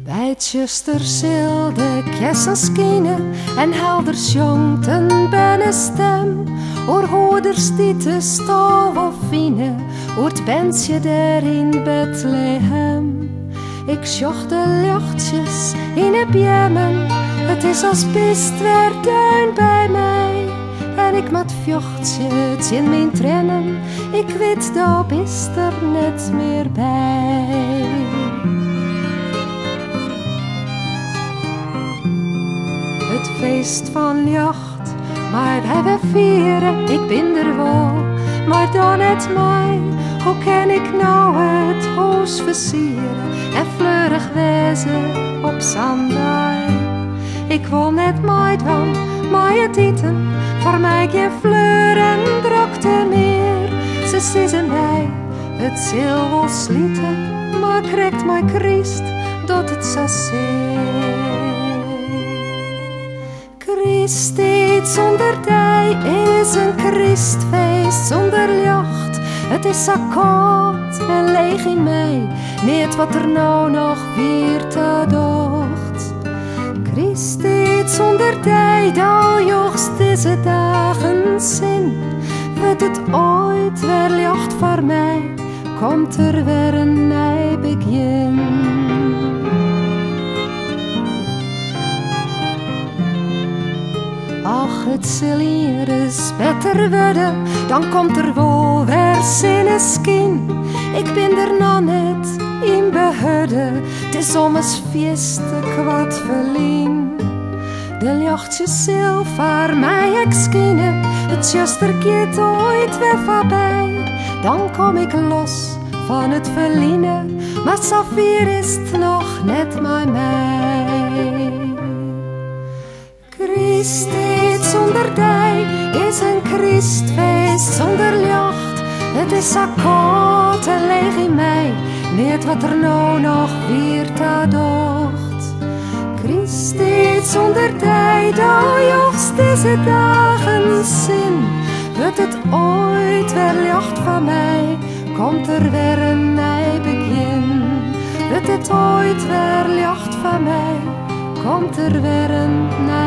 Bij het justerzeel de kessels kiezen en helders jongt een binnenstem. Oor hoeders die te stof of fine, oor het bensje der in Bethlehem. Ik zocht de lichtjes in de bjemmen, het is als best weer duin bij mij. En ik mat vjochtje in mijn trennen, ik weet dat is er net meer bij. Het feest van jacht, maar wij vieren, ik ben er wel, maar dan het mij. Hoe kan ik nou het huis versieren en fleurig wezen op zondag? Ik wil net meidwan, maar het eten, voor mij geen fleur en drokte meer. Ze zeggen mij, het zal wel slieten, maar krijgt mij Christ dat het zo zee. Christ zonder dij is een Christfeest zonder jacht. Het is zo koud en leeg in mij, niet wat er nou nog weer te docht. Christ zonder dij, dat jochst deze dagen zin. Wordt het ooit weer jacht voor mij, komt er weer een nieuw begin. Ach, het zal hier eens beter worden, dan komt er wel weer zinneskin. Ik ben er nog net in behudde, het is om eens fieste kwart verlien. De jachtjes zal voor mij ekskine, het juster gaat ooit weer voorbij. Dan kom ik los van het verliezen, maar Safir is het nog net bij mij. Christ zonder dij is een Christfeest zonder jacht. Het is zo koud en leeg in mij, niet wat er nou nog weer te docht. Christ zonder dij, dat jochst deze dagen zin. Wordt het ooit weer jacht van mij, komt er weer een nieuw begin. Wordt het ooit weer jacht van mij, komt er weer een nieuw